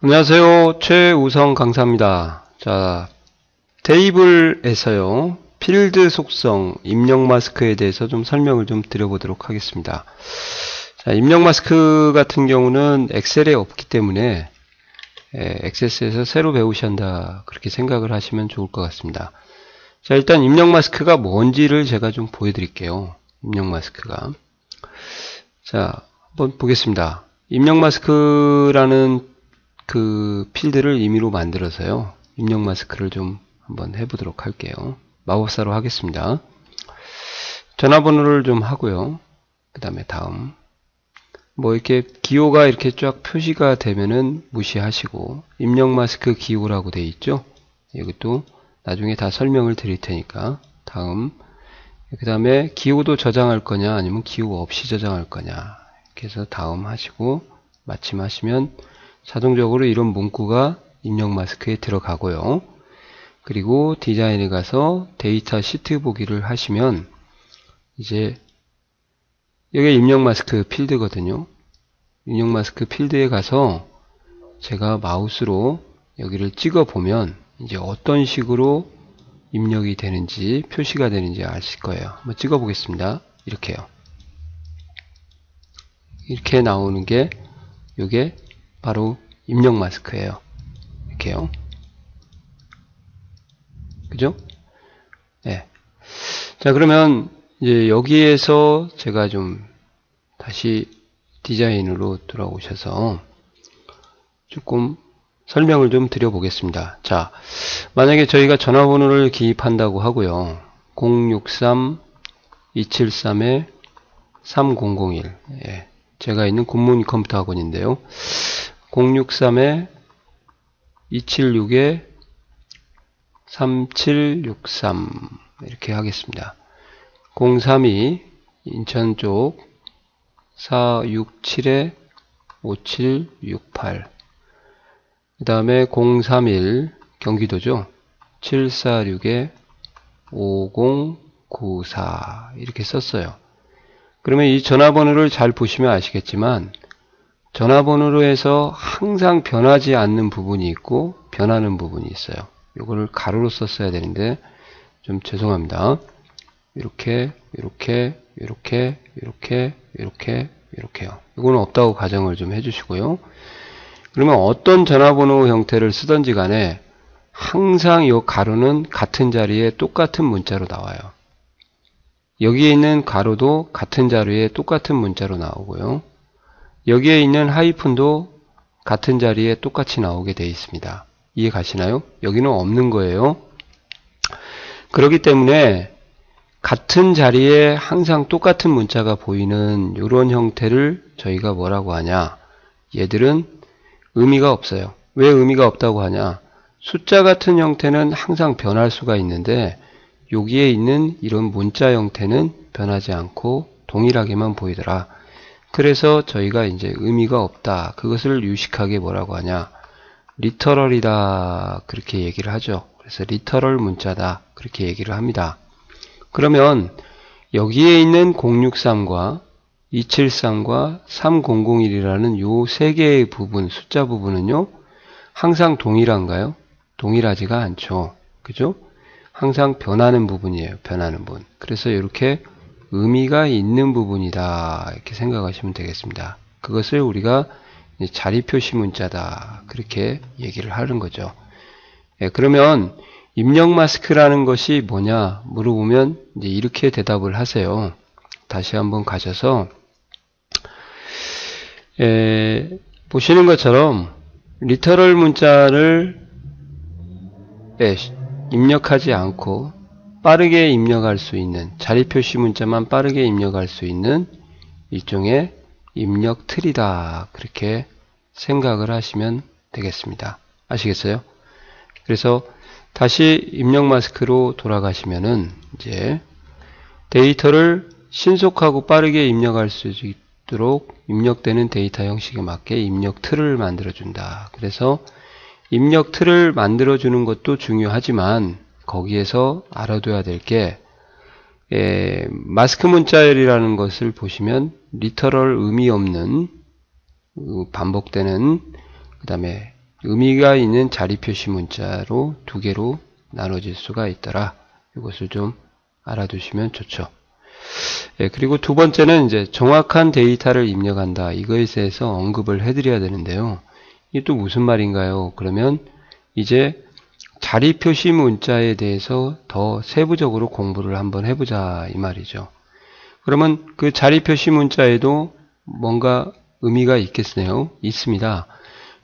안녕하세요. 최우성 강사입니다. 자, 테이블에서요, 필드 속성, 입력 마스크에 대해서 좀 설명을 좀 드려보도록 하겠습니다. 자, 입력 마스크 같은 경우는 엑셀에 없기 때문에 액세스에서 새로 배우셔야 한다, 그렇게 생각을 하시면 좋을 것 같습니다. 자, 일단 입력 마스크가 뭔지를 제가 좀 보여드릴게요. 입력 마스크가. 자, 한번 보겠습니다. 입력 마스크라는 그 필드를 임의로 만들어서요, 입력 마스크를 좀 한번 해보도록 할게요. 마법사로 하겠습니다. 전화번호를 좀 하고요. 그 다음에 다음, 뭐 이렇게 기호가 이렇게 쫙 표시가 되면은 무시하시고, 입력 마스크 기호라고 되어 있죠. 이것도 나중에 다 설명을 드릴 테니까. 다음, 그 다음에 기호도 저장할 거냐 아니면 기호 없이 저장할 거냐, 이렇게 해서 다음 하시고 마침 하시면 자동적으로 이런 문구가 입력 마스크에 들어가고요. 그리고 디자인에 가서 데이터 시트 보기를 하시면 이제 여기 입력 마스크 필드거든요. 입력 마스크 필드에 가서 제가 마우스로 여기를 찍어 보면 이제 어떤 식으로 입력이 되는지, 표시가 되는지 아실 거예요. 한번 찍어 보겠습니다. 이렇게요. 이렇게 나오는 게 이게 바로 입력 마스크예요. 이렇게요. 그죠? 네. 자, 그러면 이제 여기에서 제가 좀 다시 디자인으로 돌아오셔서 조금 설명을 좀 드려보겠습니다. 자, 만약에 저희가 전화번호를 기입한다고 하고요. 063-273-3001. 예, 제가 있는 굿모닝 컴퓨터 학원인데요. 063-276-3763 이렇게 하겠습니다. 032 인천 쪽 467-5768. 그 다음에 031 경기도죠. 746-5094 이렇게 썼어요. 그러면 이 전화번호를 잘 보시면 아시겠지만 전화번호로 해서 항상 변하지 않는 부분이 있고 변하는 부분이 있어요. 이거를 가로로 썼어야 되는데 좀 죄송합니다. 이렇게 이렇게요. 이거는 없다고 가정을 좀 해주시고요. 그러면 어떤 전화번호 형태를 쓰든지 간에 항상 이 가로는 같은 자리에 똑같은 문자로 나와요. 여기에 있는 가로도 같은 자리에 똑같은 문자로 나오고요. 여기에 있는 하이픈도 같은 자리에 똑같이 나오게 되어 있습니다. 이해 가시나요? 여기는 없는 거예요. 그렇기 때문에 같은 자리에 항상 똑같은 문자가 보이는 이런 형태를 저희가 뭐라고 하냐? 얘들은 의미가 없어요. 왜 의미가 없다고 하냐? 숫자 같은 형태는 항상 변할 수가 있는데 여기에 있는 이런 문자 형태는 변하지 않고 동일하게만 보이더라. 그래서 저희가 이제 의미가 없다, 그것을 유식하게 뭐라고 하냐? 리터럴이다, 그렇게 얘기를 하죠. 그래서 리터럴 문자다, 그렇게 얘기를 합니다. 그러면 여기에 있는 063과 273과 3001이라는 요 세 개의 부분, 숫자 부분은요, 항상 동일한가요? 동일하지가 않죠. 그죠? 항상 변하는 부분이에요. 변하는 부분. 그래서 이렇게 의미가 있는 부분이다, 이렇게 생각하시면 되겠습니다. 그것을 우리가 자리 표시 문자다, 그렇게 얘기를 하는 거죠. 예, 그러면 입력 마스크라는 것이 뭐냐 물어보면 이제 이렇게 대답을 하세요. 다시 한번 가셔서 보시는 것처럼 리터럴 문자를 입력하지 않고 빠르게 입력할 수 있는, 자리 표시 문자만 빠르게 입력할 수 있는 일종의 입력 틀이다, 그렇게 생각을 하시면 되겠습니다. 아시겠어요? 그래서 다시 입력 마스크로 돌아가시면은 이제 데이터를 신속하고 빠르게 입력할 수 있도록 입력되는 데이터 형식에 맞게 입력 틀을 만들어준다. 그래서 입력 틀을 만들어주는 것도 중요하지만 거기에서 알아둬야 될 게 마스크 문자열이라는 것을 보시면 리터럴 의미 없는 반복되는, 그 다음에 의미가 있는 자리 표시 문자로 두 개로 나눠질 수가 있더라. 이것을 좀 알아두시면 좋죠. 예, 그리고 두 번째는 이제 정확한 데이터를 입력한다. 이거에 대해서 언급을 해드려야 되는데요. 이게 또 무슨 말인가요? 그러면 이제 자리 표시 문자에 대해서 더 세부적으로 공부를 한번 해보자 이 말이죠. 그러면 그 자리 표시 문자에도 뭔가 의미가 있겠네요. 있습니다.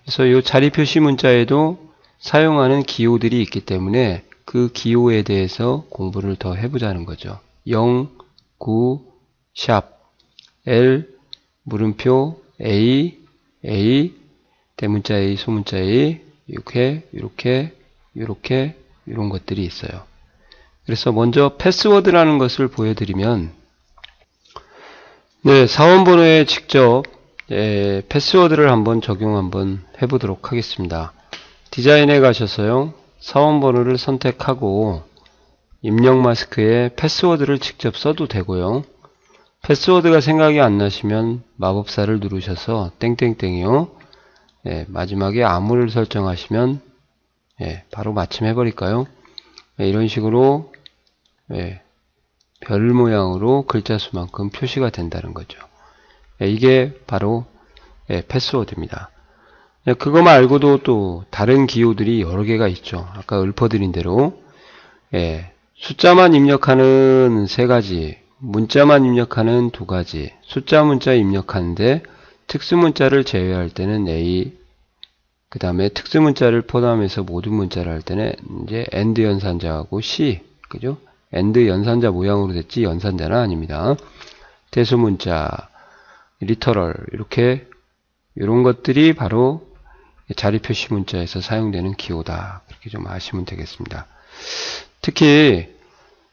그래서 이 자리 표시 문자에도 사용하는 기호들이 있기 때문에 그 기호에 대해서 공부를 더 해보자는 거죠. 0, 9, 샵, L, 물음표, A, 대문자 A, 소문자 A, 이렇게 이런 것들이 있어요. 그래서 먼저 패스워드라는 것을 보여드리면, 네, 사원번호에 직접 패스워드를 한번 적용 한번 해보도록 하겠습니다. 디자인에 가셔서요, 사원번호를 선택하고 입력 마스크에 패스워드를 직접 써도 되고요. 패스워드가 생각이 안 나시면 마법사를 누르셔서 땡땡땡이요. 마지막에 암호를 설정하시면 바로 마침해 버릴까요? 이런 식으로 별 모양으로 글자 수만큼 표시가 된다는 거죠. 이게 바로 패스워드입니다. 그거 말고도 또 다른 기호들이 여러 개가 있죠. 아까 읊어드린 대로 숫자만 입력하는 3가지, 문자만 입력하는 2가지, 숫자 문자 입력하는데 특수 문자를 제외할 때는 A, 그 다음에 특수 문자를 포함해서 모든 문자를 할 때는 이제 AND 연산자하고 C, 그죠? AND 연산자 모양으로 됐지 연산자는 아닙니다. 대수 문자, 리터럴, 이런 것들이 바로 자리 표시 문자에서 사용되는 기호다. 그렇게 좀 아시면 되겠습니다. 특히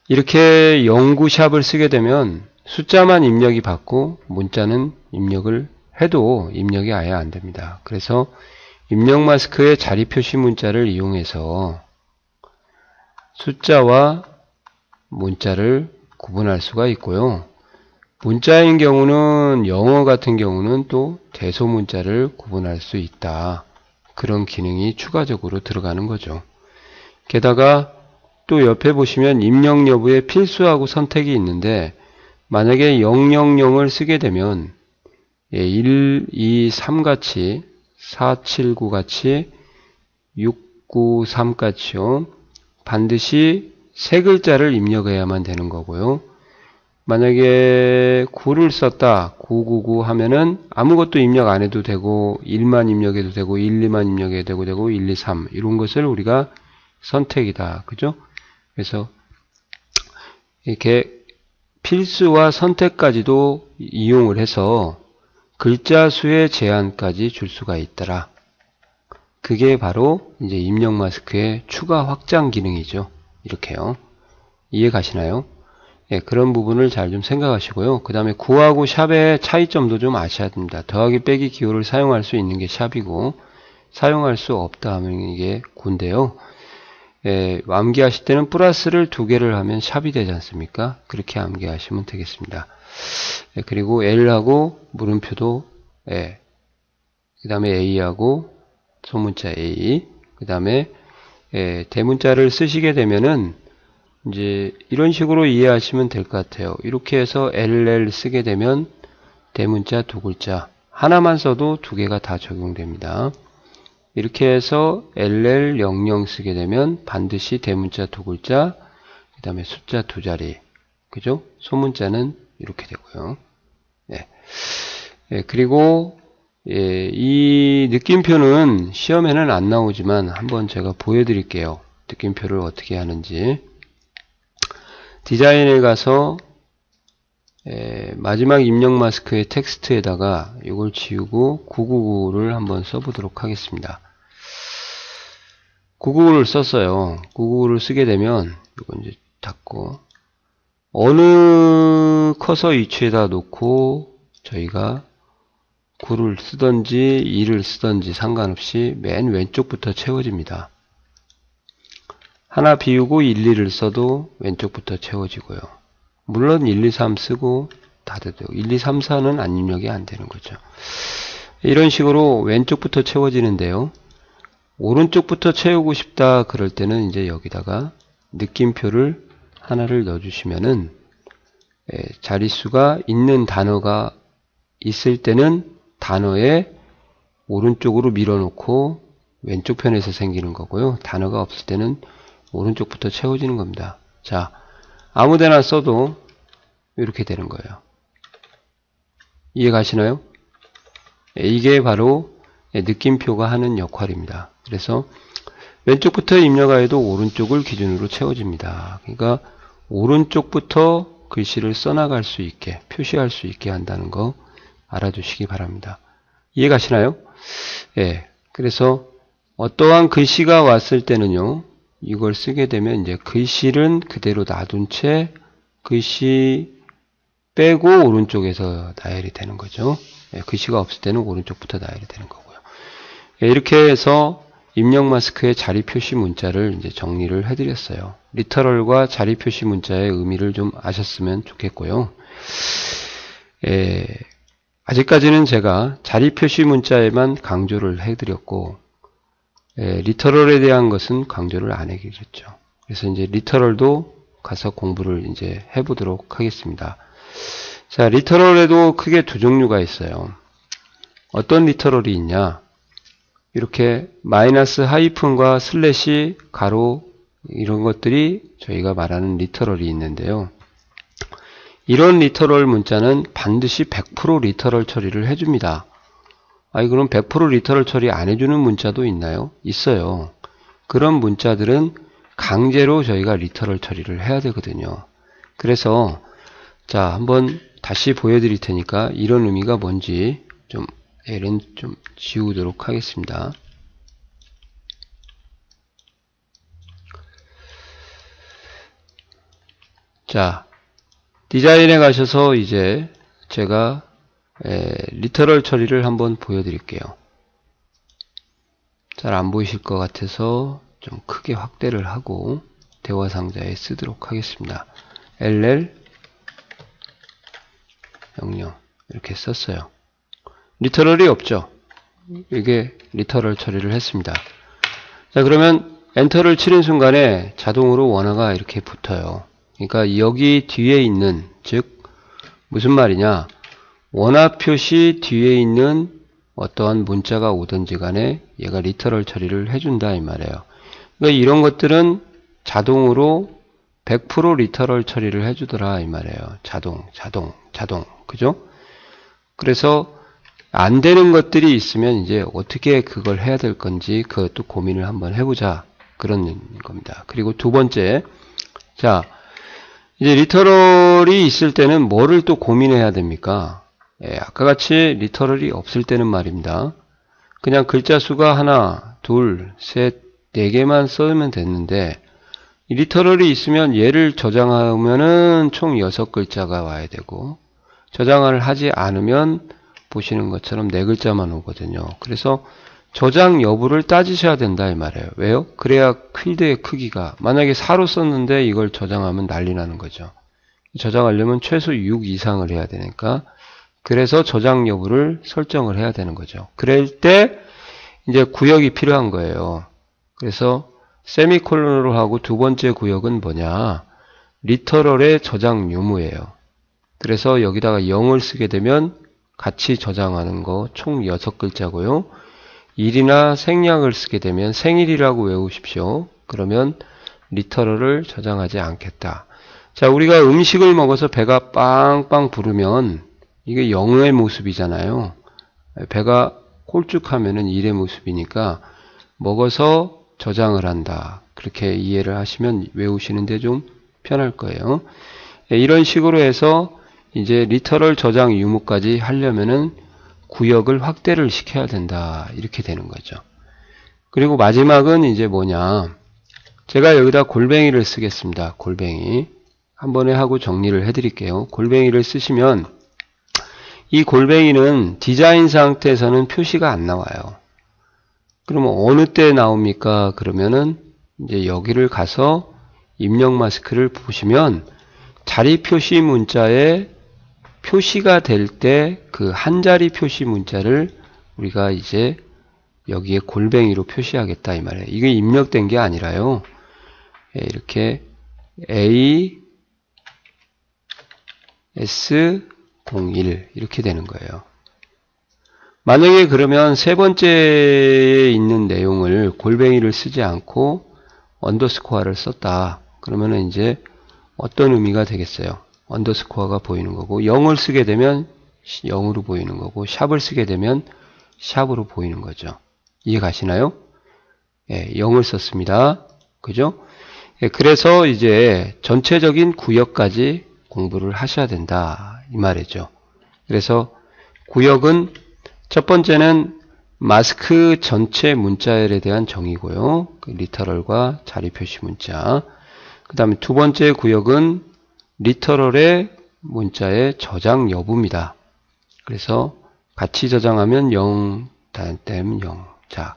이렇게 영구샵을 쓰게 되면 숫자만 입력이 받고 문자는 입력을 해도 입력이 아예 안 됩니다. 그래서 입력 마스크의 자리 표시 문자를 이용해서 숫자와 문자를 구분할 수가 있고요. 문자인 경우는 영어 같은 경우는 또 대소 문자를 구분할 수 있다. 그런 기능이 추가적으로 들어가는 거죠. 게다가 또 옆에 보시면 입력 여부에 필수하고 선택이 있는데 만약에 000을 쓰게 되면 1, 2, 3 같이 4, 7, 9 같이 6, 9, 3 같이요. 반드시 3글자를 입력해야만 되는 거고요. 만약에 9를 썼다. 999 하면은 아무것도 입력 안 해도 되고 1만 입력해도 되고 1, 2만 입력해도 되고 1, 2, 3 이런 것을 우리가 선택이다. 그죠? 그래서 이렇게 필수와 선택까지도 이용을 해서 글자 수의 제한까지 줄 수가 있더라. 그게 바로 이제 입력 마스크의 추가 확장 기능이죠. 이렇게요. 이해 가시나요? 그런 부분을 잘 좀 생각하시고요. 그 다음에 구하고 샵의 차이점도 좀 아셔야 됩니다. 더하기 빼기 기호를 사용할 수 있는 게 샵이고 사용할 수 없다 하면 이게 구인데요. 암기하실 때는 플러스를 2개를 하면 샵이 되지 않습니까? 그렇게 암기하시면 되겠습니다. 그리고 L하고 물음표도 그 다음에 A하고 소문자 A, 그 다음에 대문자를 쓰시게 되면은 이제 이런 식으로 이해하시면 될 것 같아요. 이렇게 해서 LL 쓰게 되면 대문자 2글자 하나만 써도 2개가 다 적용됩니다. 이렇게 해서 LL00 쓰게 되면 반드시 대문자 2글자 그 다음에 숫자 2자리 그죠? 소문자는 이렇게 되고요. 그리고 이 느낌표는 시험에는 안 나오지만 한번 제가 보여드릴게요. 느낌표를 어떻게 하는지. 디자인에 가서 마지막 입력 마스크의 텍스트에다가 이걸 지우고 999를 한번 써보도록 하겠습니다. 999를 썼어요. 999를 쓰게 되면 이거 이제 닫고 어느 커서 위치에다 놓고 저희가 9를 쓰던지 2를 쓰던지 상관없이 맨 왼쪽부터 채워집니다. 하나 비우고 1, 2를 써도 왼쪽부터 채워지고요. 물론 1, 2, 3 쓰고 다 돼도 1, 2, 3, 4는 안 입력이 안 되는 거죠. 이런 식으로 왼쪽부터 채워지는데요. 오른쪽부터 채우고 싶다 그럴 때는 이제 여기다가 느낌표를 하나를 넣어주시면은 자릿수가 있는 단어가 있을 때는 단어에 오른쪽으로 밀어놓고 왼쪽 편에서 생기는 거고요. 단어가 없을 때는 오른쪽부터 채워지는 겁니다. 자, 아무데나 써도 이렇게 되는 거예요. 이해 가시나요? 이게 바로 느낌표가 하는 역할입니다. 그래서 왼쪽부터 입력하여도 오른쪽을 기준으로 채워집니다. 그러니까 오른쪽부터 글씨를 써나갈 수 있게, 표시할 수 있게 한다는 거 알아두시기 바랍니다. 이해 가시나요? 예. 그래서 어떠한 글씨가 왔을 때는요, 이걸 쓰게 되면 이제 글씨는 그대로 놔둔 채 글씨 빼고 오른쪽에서 나열이 되는 거죠. 예, 글씨가 없을 때는 오른쪽부터 나열이 되는 거고요. 예, 이렇게 해서 입력 마스크의 자리 표시 문자를 이제 정리를 해드렸어요. 리터럴과 자리 표시 문자의 의미를 좀 아셨으면 좋겠고요. 아직까지는 제가 자리 표시 문자에만 강조를 해드렸고, 리터럴에 대한 것은 강조를 안 해드렸죠. 그래서 이제 리터럴도 가서 공부를 이제 해보도록 하겠습니다. 자, 리터럴에도 크게 두 종류가 있어요. 어떤 리터럴이 있냐? 이렇게 마이너스 하이픈과 슬래시, 가로 이런 것들이 저희가 말하는 리터럴이 있는데요. 이런 리터럴 문자는 반드시 100% 리터럴 처리를 해줍니다. 아니 그럼 100% 리터럴 처리 안 해주는 문자도 있나요? 있어요. 그런 문자들은 강제로 저희가 리터럴 처리를 해야 되거든요. 그래서 자 한번 다시 보여드릴 테니까 이런 의미가 뭔지 좀 L은 좀 지우도록 하겠습니다. 자, 디자인에 가셔서 이제 제가 리터럴 처리를 한번 보여드릴게요. 잘 안 보이실 것 같아서 좀 크게 확대를 하고 대화 상자에 쓰도록 하겠습니다. LL 00 이렇게 썼어요. 리터럴이 없죠. 이게 리터럴 처리를 했습니다. 자, 그러면 엔터를 치는 순간에 자동으로 원화가 이렇게 붙어요. 그러니까 여기 뒤에 있는, 즉 무슨 말이냐, 원화 표시 뒤에 있는 어떠한 문자가 오든지 간에 얘가 리터럴 처리를 해준다 이 말이에요. 그러니까 이런 것들은 자동으로 100% 리터럴 처리를 해주더라 이 말이에요. 자동. 그죠? 그래서 안 되는 것들이 있으면 이제 어떻게 그걸 해야 될 건지 그것도 고민을 한번 해보자. 그런 겁니다. 그리고 두 번째, 자, 이제 리터럴이 있을 때는 뭐를 또 고민해야 됩니까? 아까 같이 리터럴이 없을 때는 말입니다. 그냥 글자 수가 하나, 둘, 셋, 네 개만 써면 됐는데, 리터럴이 있으면 얘를 저장하면은 총 6글자가 와야 되고, 저장을 하지 않으면 보시는 것처럼 4글자만 오거든요. 그래서 저장 여부를 따지셔야 된다 이 말이에요. 왜요? 그래야 필드의 크기가, 만약에 4로 썼는데 이걸 저장하면 난리 나는 거죠. 저장하려면 최소 6 이상을 해야 되니까, 그래서 저장 여부를 설정을 해야 되는 거죠. 그럴 때 이제 구역이 필요한 거예요. 그래서 세미콜론으로 하고 두 번째 구역은 뭐냐, 리터럴의 저장 유무예요. 그래서 여기다가 0을 쓰게 되면 같이 저장하는 거 총 6글자고요. 일이나 생략을 쓰게 되면 생일이라고 외우십시오. 그러면 리터럴을 저장하지 않겠다. 자, 우리가 음식을 먹어서 배가 빵빵 부르면 이게 0의 모습이잖아요. 배가 홀쭉하면은 1의 모습이니까 먹어서 저장을 한다. 그렇게 이해를 하시면 외우시는데 좀 편할 거예요. 이런 식으로 해서 이제 리터럴 저장 유무까지 하려면은 구역을 확대를 시켜야 된다. 이렇게 되는 거죠. 그리고 마지막은 이제 뭐냐. 제가 여기다 골뱅이를 쓰겠습니다. 골뱅이. 한 번에 하고 정리를 해드릴게요. 골뱅이를 쓰시면 이 골뱅이는 디자인 상태에서는 표시가 안 나와요. 그러면 어느 때 나옵니까? 그러면은 이제 여기를 가서 입력 마스크를 보시면 자리 표시 문자에 표시가 될 때 그 한 자리 표시 문자를 우리가 이제 여기에 골뱅이로 표시하겠다 이 말이에요. 이게 입력된 게 아니라요. 이렇게 A S01 이렇게 되는 거예요. 만약에 그러면 세 번째에 있는 내용을 골뱅이를 쓰지 않고 언더스코어를 썼다. 그러면은 이제 어떤 의미가 되겠어요? 언더스코어가 보이는 거고 0을 쓰게 되면 0으로 보이는 거고 샵을 쓰게 되면 샵으로 보이는 거죠. 이해 가시나요? 예, 0을 썼습니다. 그죠? 예, 그래서 이제 전체적인 구역까지 공부를 하셔야 된다 이 말이죠. 그래서 구역은 첫 번째는 마스크 전체 문자열에 대한 정의고요. 리터럴과 자리 표시 문자. 그 다음에 두 번째 구역은 리터럴의 문자의 저장 여부입니다. 그래서 같이 저장하면 0, 다음에 0. 자,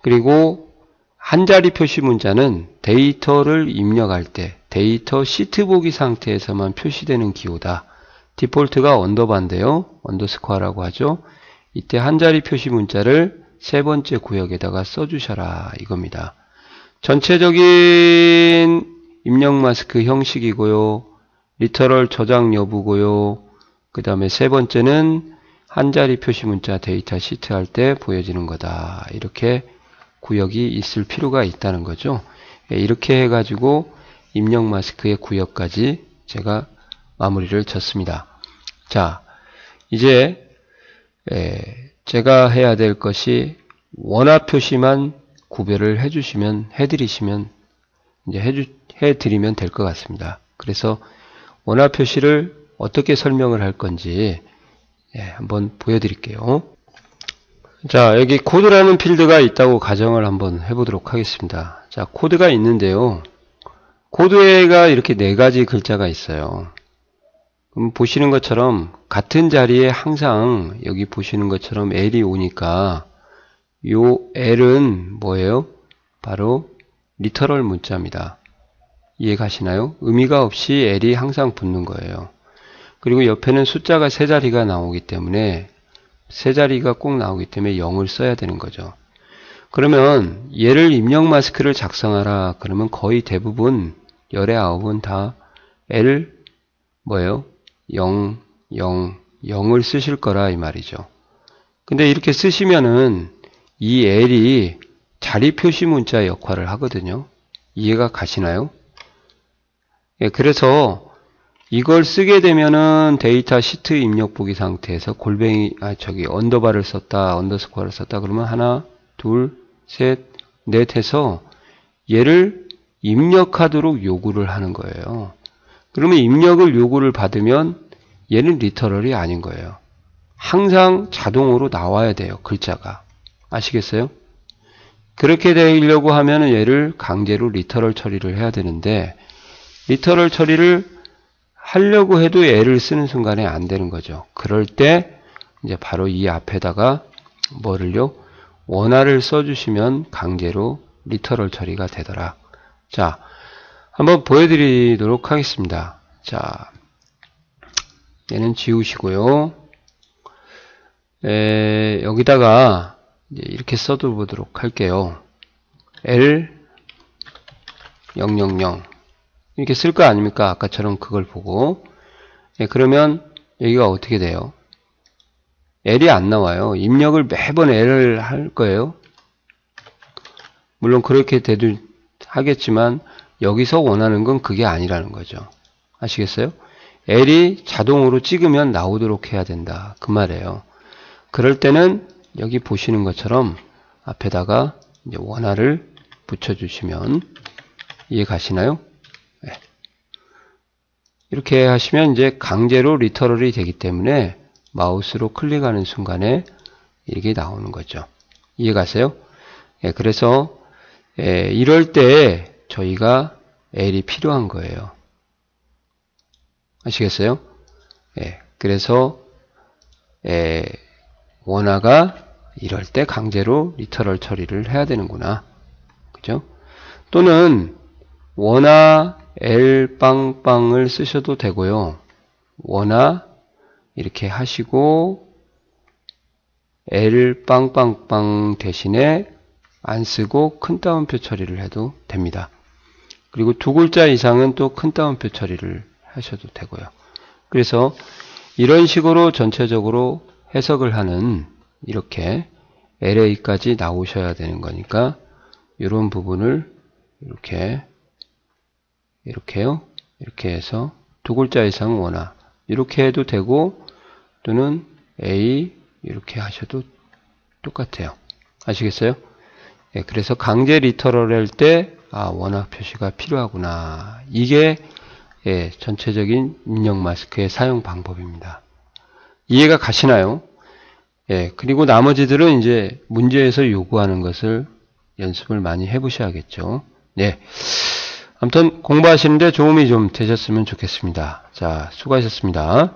그리고 한 자리 표시 문자는 데이터를 입력할 때 데이터 시트 보기 상태에서만 표시되는 기호다. 디폴트가 언더바인데요. 언더스코어라고 하죠. 이때 한 자리 표시 문자를 세 번째 구역에다가 써주셔라 이겁니다. 전체적인 입력 마스크 형식이고요. 리터럴 저장 여부고요. 그 다음에 세 번째는 한 자리 표시 문자 데이터 시트 할 때 보여지는 거다. 이렇게 구역이 있을 필요가 있다는 거죠. 이렇게 해가지고 입력 마스크의 구역까지 제가 마무리를 쳤습니다. 자, 이제 제가 해야 될 것이 원화 표시만 구별을 해드리시면 이제 해드리면 될 것 같습니다. 그래서 원화 표시를 어떻게 설명을 할 건지 한번 보여드릴게요. 자, 여기 코드라는 필드가 있다고 가정을 한번 해보도록 하겠습니다. 자, 코드가 있는데요. 코드에가 이렇게 네 가지 글자가 있어요. 그럼 보시는 것처럼 같은 자리에 항상 여기 보시는 것처럼 L이 오니까 요 L은 뭐예요? 바로 리터럴 문자입니다. 이해 가시나요? 의미가 없이 L이 항상 붙는 거예요. 그리고 옆에는 숫자가 세 자리가 나오기 때문에 세 자리가 꼭 나오기 때문에 0을 써야 되는 거죠. 그러면 얘를 입력 마스크를 작성하라. 그러면 거의 대부분 열의 9은 다 L 뭐예요? 0, 0, 0을 쓰실 거라 이 말이죠. 근데 이렇게 쓰시면은 이 L이 자리 표시 문자 역할을 하거든요. 이해가 가시나요? 예, 그래서 이걸 쓰게 되면은 데이터 시트 입력 보기 상태에서 언더바를 썼다, 언더스코어를 썼다 그러면 하나, 둘, 셋, 넷 해서 얘를 입력하도록 요구를 하는 거예요. 그러면 입력을 요구를 받으면 얘는 리터럴이 아닌 거예요. 항상 자동으로 나와야 돼요. 글자가. 아시겠어요? 그렇게 되려고 하면 얘를 강제로 리터럴 처리를 해야 되는데 리터럴 처리를 하려고 해도 L을 쓰는 순간에 안 되는 거죠. 그럴 때 이제 바로 이 앞에다가 뭐를요? 원화를 써주시면 강제로 리터럴 처리가 되더라. 자, 한번 보여드리도록 하겠습니다. 자, 얘는 지우시고요. 여기다가 이제 이렇게 써보도록 할게요. L 000 이렇게 쓸 거 아닙니까? 아까처럼 그걸 보고. 그러면 여기가 어떻게 돼요? L이 안 나와요. 입력을 매번 L을 할 거예요. 물론 그렇게 돼도 하겠지만 여기서 원하는 건 그게 아니라는 거죠. 아시겠어요? L이 자동으로 찍으면 나오도록 해야 된다. 그 말이에요. 그럴 때는 여기 보시는 것처럼 앞에다가 이제 원화를 붙여주시면 이해 가시나요? 네. 이렇게 하시면 이제 강제로 리터럴이 되기 때문에 마우스로 클릭하는 순간에 이렇게 나오는 거죠. 이해 가세요? 네, 그래서 이럴 때 저희가 L이 필요한 거예요. 아시겠어요? 그래서 원화가 이럴 때 강제로 리터럴 처리를 해야 되는구나. 그죠? 또는 원화 L 빵빵을 쓰셔도 되고요. 원화 이렇게 하시고 L 빵빵빵 대신에 안 쓰고 큰 따옴표 처리를 해도 됩니다. 그리고 두 글자 이상은 또 큰 따옴표 처리를 하셔도 되고요. 그래서 이런 식으로 전체적으로 해석을 하는 이렇게 LA까지 나오셔야 되는 거니까 이런 부분을 이렇게요. 이렇게 해서 두 글자 이상 원화 이렇게 해도 되고 또는 A 이렇게 하셔도 똑같아요. 아시겠어요? 예, 그래서 강제 리터럴 할 때 원화 표시가 필요하구나. 이게 예, 전체적인 입력 마스크의 사용 방법입니다. 이해가 가시나요? 예, 그리고 나머지들은 이제 문제에서 요구하는 것을 연습을 많이 해보셔야겠죠. 네. 아무튼 공부하시는데 도움이 좀 되셨으면 좋겠습니다. 자, 수고하셨습니다.